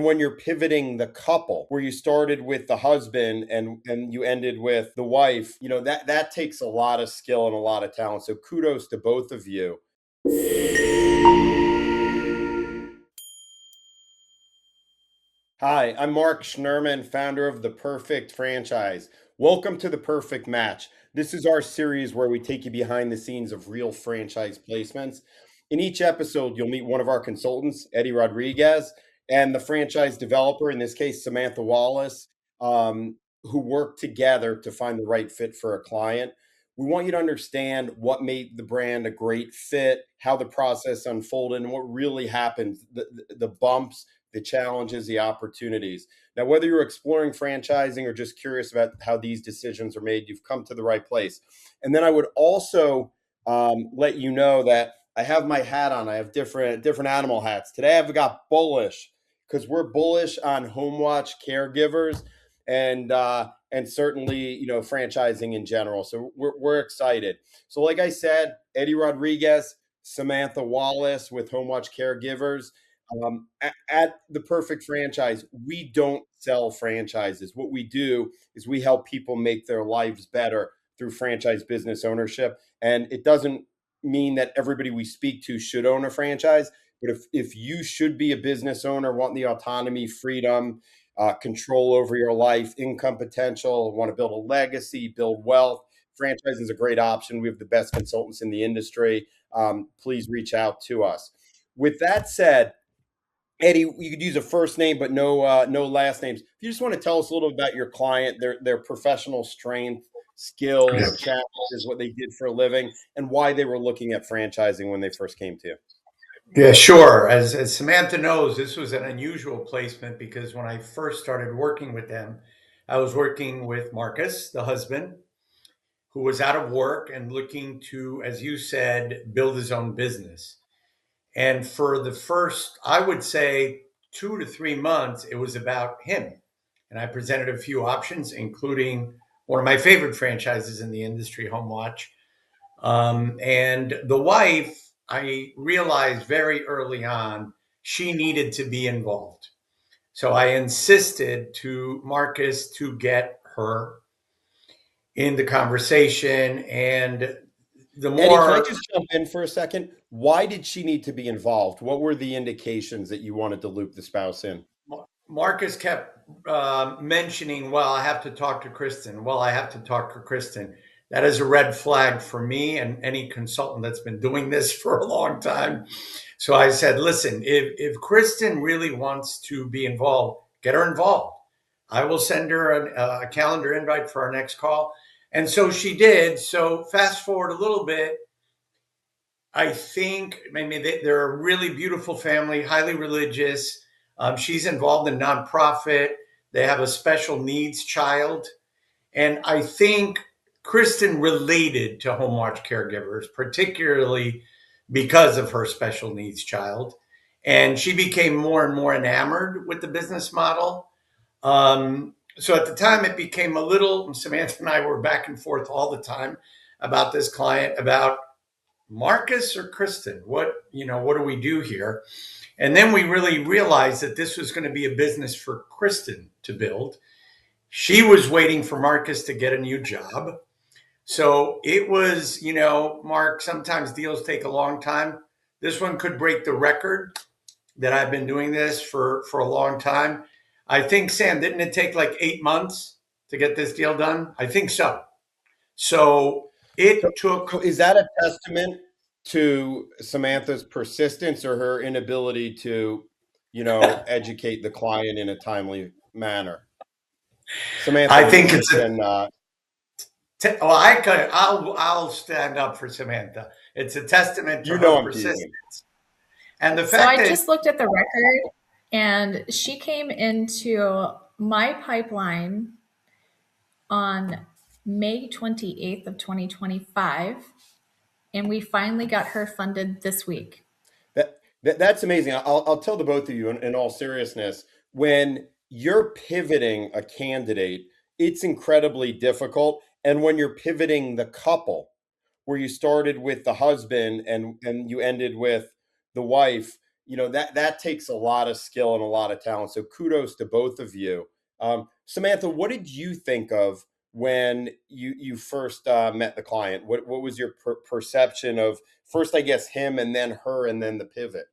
when you're pivoting the couple, where you started with the husband and you ended with the wife, that takes a lot of skill and a lot of talent. So kudos to both of you. Hi, I'm Mark Schnurman, founder of The Perfect Franchise. Welcome to The Perfect Match. This is our series where we take you behind the scenes of real franchise placements. In each episode, you'll meet one of our consultants, Eddie Rodriguez, and the franchise developer, in this case, Samantha Wallace, who work together to find the right fit for a client. We want you to understand what made the brand a great fit, how the process unfolded, and what really happened, the bumps, the challenges, the opportunities. Now, whether you're exploring franchising or just curious about how these decisions are made, you've come to the right place. And then I would also let you know that I have my hat on. I have different animal hats. Today I've got bullish because we're bullish on Homewatch Caregivers and certainly franchising in general. So we're excited. So like I said, Eddie Rodriguez, Samantha Wallace with Homewatch Caregivers. At The Perfect Franchise, we don't sell franchises. What we do is we help people make their lives better through franchise business ownership. And it doesn't mean that everybody we speak to should own a franchise. But if you should be a business owner, want the autonomy, freedom, control over your life, income potential, want to build a legacy, build wealth, franchise is a great option. We have the best consultants in the industry. Please reach out to us. With that said, Eddie, you could use a first name, but no last names. If you just want to tell us a little about your client, their professional strength, skills, challenges, what they did for a living, and why they were looking at franchising when they first came to you. Yeah, sure. As Samantha knows, this was an unusual placement because when I first started working with them, I was working with Marcus, the husband, who was out of work and looking to, as you said, build his own business. And for the first, I would say, 2 to 3 months, it was about him. And I presented a few options, including one of my favorite franchises in the industry, Homewatch. And the wife, I realized very early on, she needed to be involved. So I insisted to Marcus to get her in the conversation. And the Eddie, can I more just jump in for a second? Why did she need to be involved? What were the indications that you wanted to loop the spouse in? Marcus kept mentioning, well, I have to talk to Kristen. Well, I have to talk to Kristen. That is a red flag for me and any consultant that's been doing this for a long time. So I said, listen, if Kristen really wants to be involved, get her involved. I will send her a calendar invite for our next call. And so she did. So fast forward a little bit. I think, they're a really beautiful family, highly religious. She's involved in nonprofit. They have a special needs child. And I think Kristen related to Homewatch Caregivers, particularly because of her special needs child. And she became more and more enamored with the business model. So at the time, it became a little, Samantha and I were back and forth all the time about this client, about Marcus or Kristen, what do we do here? And then we really realized that this was going to be a business for Kristen to build. She was waiting for Marcus to get a new job. So it was, Mark, sometimes deals take a long time. This one could break the record that I've been doing this for a long time. I think, Sam, didn't it take like 8 months to get this deal done? I think so. So it took. Is that a testament to Samantha's persistence or her inability to, educate the client in a timely manner? Samantha, I think it's I'll stand up for Samantha. It's a testament to her persistence. And the fact I just looked at the record, and she came into my pipeline on May 28th of 2025, and we finally got her funded this week. That's amazing. I'll tell the both of you in all seriousness, when you're pivoting a candidate, it's incredibly difficult. And when you're pivoting the couple, where you started with the husband and you ended with the wife, that takes a lot of skill and a lot of talent. So kudos to both of you. Samantha, what did you think of when you first met the client? What was your perception of first, I guess, him and then her and then the pivot?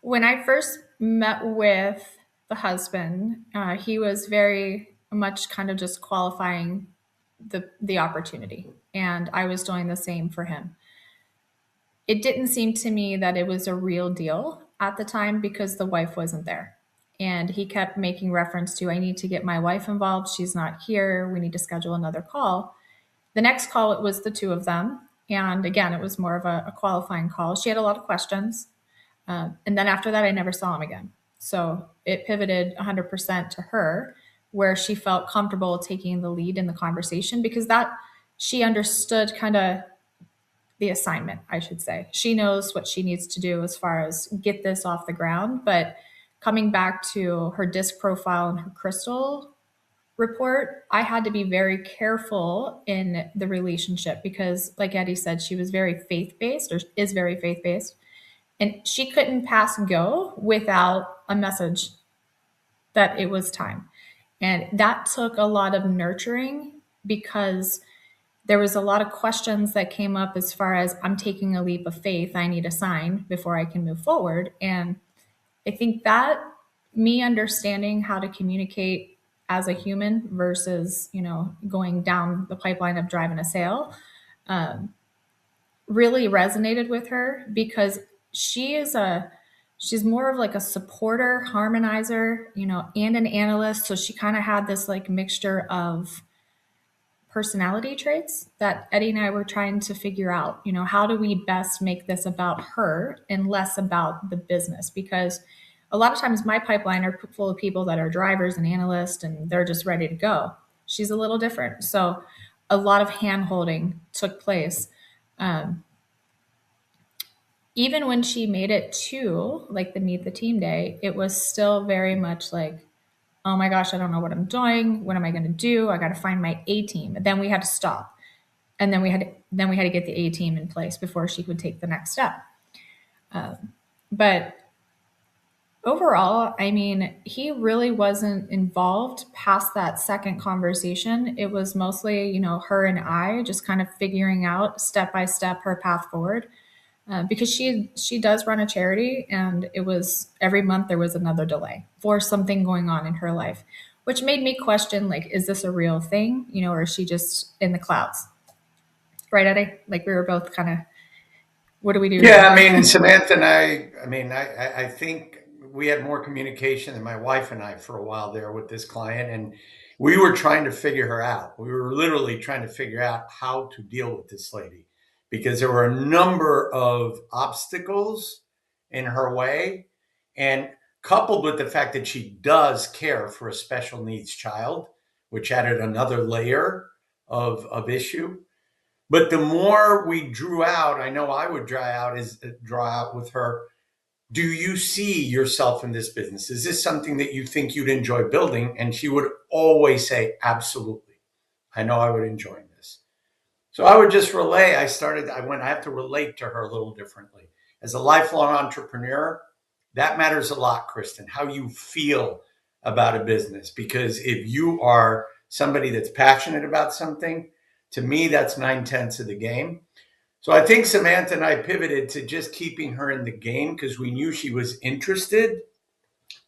When I first met with the husband, he was very much kind of just qualifying the opportunity, and I was doing the same for him. It didn't seem to me that it was a real deal at the time because the wife wasn't there. And he kept making reference to, I need to get my wife involved. She's not here. We need to schedule another call. The next call, it was the two of them. And again, it was more of a qualifying call. She had a lot of questions. And then after that, I never saw him again. So it pivoted 100% to her, where she felt comfortable taking the lead in the conversation because that she understood kind of the assignment, I should say. She knows what she needs to do as far as get this off the ground. But coming back to her disc profile and her crystal report, I had to be very careful in the relationship because, like Eddie said, she was very faith based or is very faith based. And she couldn't pass go without a message that it was time. And that took a lot of nurturing because there was a lot of questions that came up as far as I'm taking a leap of faith. I need a sign before I can move forward. And I think that me understanding how to communicate as a human versus, going down the pipeline of driving a sale really resonated with her because she's more of like a supporter, harmonizer, and an analyst. So she kind of had this like mixture of personality traits that Eddie and I were trying to figure out, how do we best make this about her and less about the business? Because a lot of times my pipeline are full of people that are drivers and analysts and they're just ready to go. She's a little different. So a lot of hand holding took place. Even when she made it to like the meet the team day, it was still very much like, oh my gosh, I don't know what I'm doing. What am I going to do? I got to find my A team. Then we had to stop. And then we had to get the A team in place before she could take the next step. But overall, I mean, he really wasn't involved past that second conversation. It was mostly, her and I just kind of figuring out step by step her path forward. Because she does run a charity, and it was every month there was another delay for something going on in her life, which made me question, like, is this a real thing, or is she just in the clouds? Right, Eddie? Like we were both kind of, what do we do Yeah, I here? mean, Samantha and I think we had more communication than my wife and I for a while there with this client, and we were trying to figure her out. We were literally trying to figure out how to deal with this lady because there were a number of obstacles in her way, and coupled with the fact that she does care for a special needs child, which added another layer of issue. But the more we drew out, I know I would draw out with her. Do you see yourself in this business? Is this something that you think you'd enjoy building? And she would always say, absolutely. I know I would enjoy this. So I would just relay. I have to relate to her a little differently. As a lifelong entrepreneur, that matters a lot, Kristen, how you feel about a business. Because if you are somebody that's passionate about something, to me, that's 9/10 of the game. So I think Samantha and I pivoted to just keeping her in the game because we knew she was interested,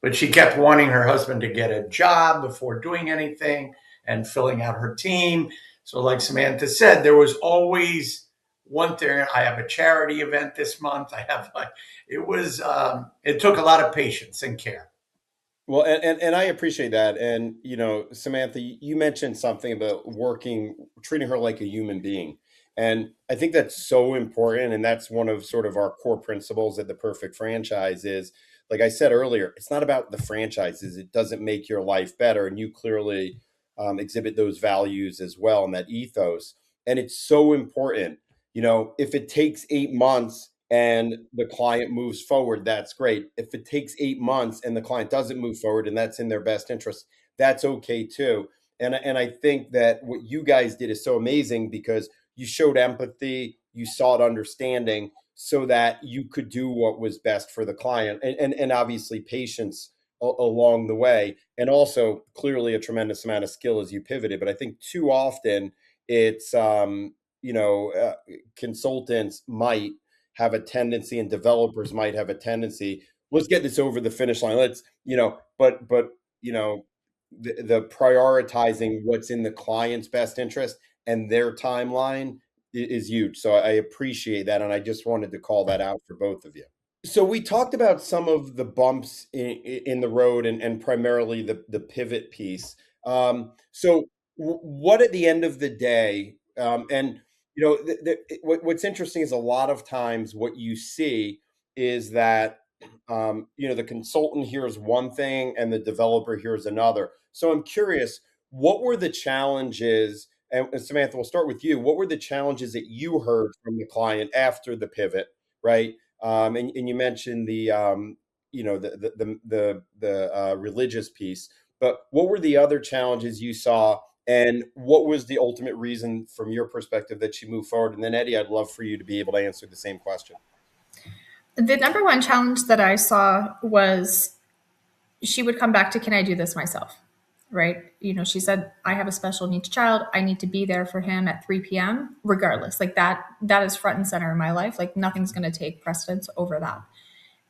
but she kept wanting her husband to get a job before doing anything and filling out her team. So, like Samantha said, there was always one thing. I have a charity event this month. It took a lot of patience and care. Well, and I appreciate that. And, Samantha, you mentioned something about treating her like a human being. And I think that's so important. And that's one of sort of our core principles at the Perfect Franchise is, like I said earlier, it's not about the franchises. It doesn't make your life better. And you clearly exhibit those values as well and that ethos. And it's so important. If it takes 8 months and the client moves forward, that's great. If it takes 8 months and the client doesn't move forward and that's in their best interest, that's okay too. And I think that what you guys did is so amazing because you showed empathy, you sought understanding. so that you could do what was best for the client, and obviously patience along the way, and also clearly a tremendous amount of skill as you pivoted. But I think too often it's you know uh, consultants might have a tendency, and developers might have a tendency, let's get this over the finish line, let's, but you know the prioritizing what's in the client's best interest and their timeline is huge. So I appreciate that, and I just wanted to call that out for both of you. So we talked about some of the bumps in the road, and primarily the pivot piece. So what at the end of the day, and what's interesting is a lot of times what you see is that the consultant hears one thing and the developer hears another. So I'm curious, what were the challenges? And Samantha, we'll start with you. What were the challenges that you heard from the client after the pivot, right? And you mentioned the religious piece, but what were the other challenges you saw, and what was the ultimate reason from your perspective that she moved forward? And then Eddie, I'd love for you to be able to answer the same question. The number one challenge that I saw was she would come back to, can I do this myself? Right. She said, I have a special needs child. I need to be there for him at 3 p.m. regardless. Like that is front and center in my life. Like nothing's going to take precedence over that.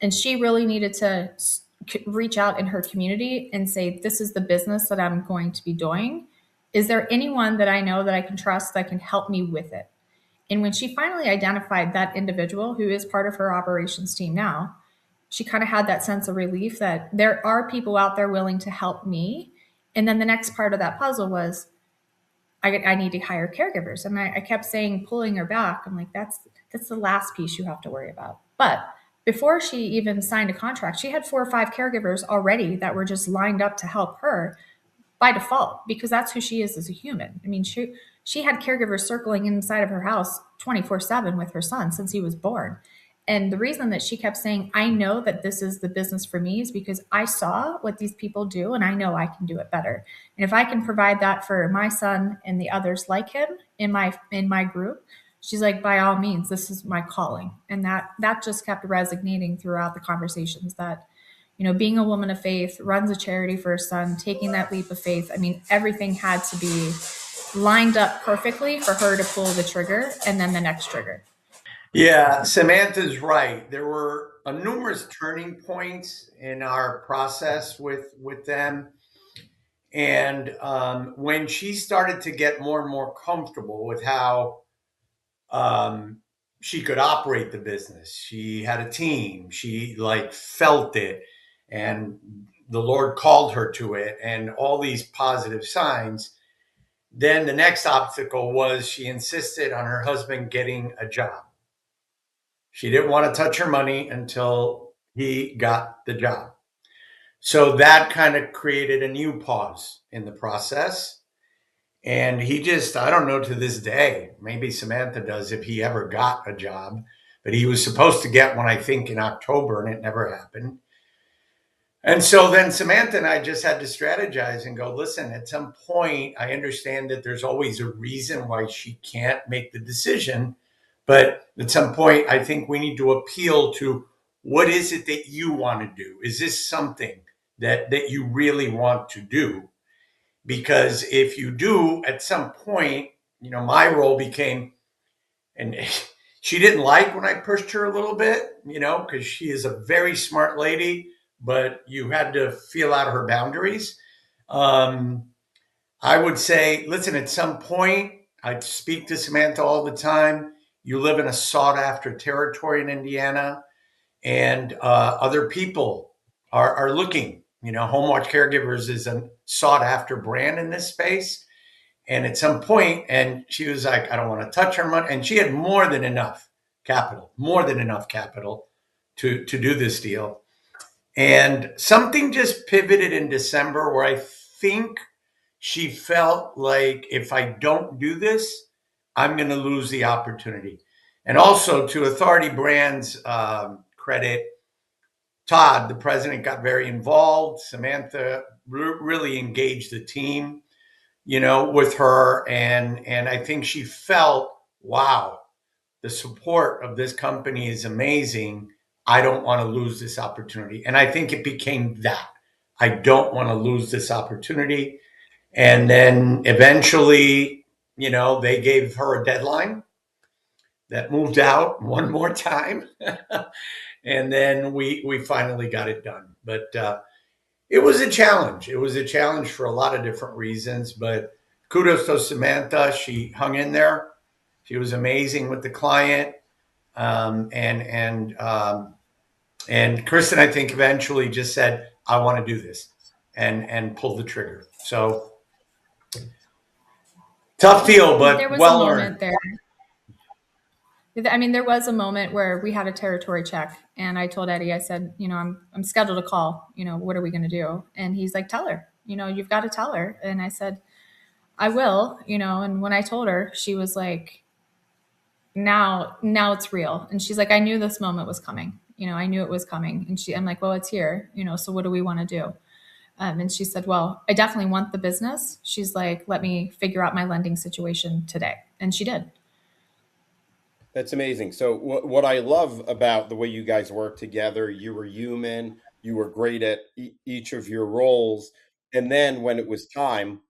And she really needed to reach out in her community and say, this is the business that I'm going to be doing. Is there anyone that I know that I can trust that can help me with it? And when she finally identified that individual who is part of her operations team now, she kind of had that sense of relief that there are people out there willing to help me. And then the next part of that puzzle was, I need to hire caregivers. And I kept saying, pulling her back. I'm like, that's the last piece you have to worry about. But before she even signed a contract, she had 4 or 5 caregivers already that were just lined up to help her by default, because that's who she is as a human. I mean, she had caregivers circling inside of her house 24/7 with her son since he was born. And the reason that she kept saying, I know that this is the business for me, is because I saw what these people do and I know I can do it better. And if I can provide that for my son and the others like him in my group, she's like, by all means, this is my calling. And that just kept resonating throughout the conversations, that being a woman of faith, runs a charity for her son, taking that leap of faith. I mean, everything had to be lined up perfectly for her to pull the trigger and then the next trigger. Yeah, Samantha's right. There were numerous turning points in our process with them. And when she started to get more and more comfortable with how she could operate the business, she had a team, she like felt it, and the Lord called her to it, and all these positive signs. Then the next obstacle was she insisted on her husband getting a job. She didn't want to touch her money until he got the job. So that kind of created a new pause in the process. And he just, I don't know to this day, maybe Samantha does, if he ever got a job, but he was supposed to get one, I think, in October, and it never happened. And so then Samantha and I just had to strategize and go, listen, at some point, I understand that there's always a reason why she can't make the decision. But at some point, I think we need to appeal to, what is it that you want to do? Is this something that you really want to do? Because if you do, at some point, my role became, and she didn't like when I pushed her a little bit, because she is a very smart lady, but you had to feel out her boundaries. I would say, listen, at some point, I speak to Samantha all the time. You live in a sought after territory in Indiana, and other people are looking. Homewatch Caregivers is a sought after brand in this space. And at some point, and she was like, I don't want to touch her money. And she had more than enough capital to do this deal. And something just pivoted in December where I think she felt like, if I don't do this, I'm going to lose the opportunity. And also, to Authority Brands' credit, Todd, the president, got very involved. Samantha really engaged the team, with her. And I think she felt, wow, the support of this company is amazing. I don't want to lose this opportunity. And I think it became that. I don't want to lose this opportunity. And then eventually, they gave her a deadline that moved out one more time. And then we finally got it done. But it was a challenge. It was a challenge for a lot of different reasons. But kudos to Samantha. She hung in there. She was amazing with the client. And Kristen, I think, eventually just said, I want to do this, and pulled the trigger. So tough deal, There but was a well moment earned. there. I mean, there was a moment where we had a territory check, and I told Eddie, I said, I'm scheduled to call. What are we going to do? And he's like, tell her. You've got to tell her. And I said, I will. And when I told her, she was like, now it's real. And she's like, I knew this moment was coming. I knew it was coming. And I'm like, well, it's here. So what do we want to do? And she said, well, I definitely want the business. She's like, let me figure out my lending situation today. And she did. That's amazing. So what I love about the way you guys work together, you were human, you were great at each of your roles, and then when it was time,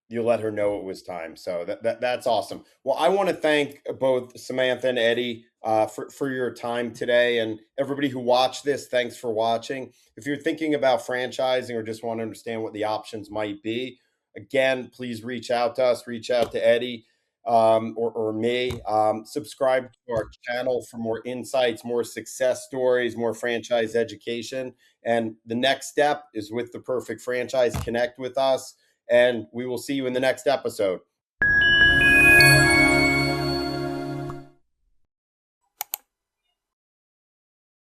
you let her know it was time. So that's awesome. Well, I want to thank both Samantha and Eddie for your time today, and everybody who watched this. Thanks for watching. If you're thinking about franchising or just want to understand what the options might be, again, please reach out to us. Reach out to Eddie or me. Subscribe to our channel for more insights, more success stories, more franchise education. And the next step is with the perfect franchise. Connect with us, and we will see you in the next episode.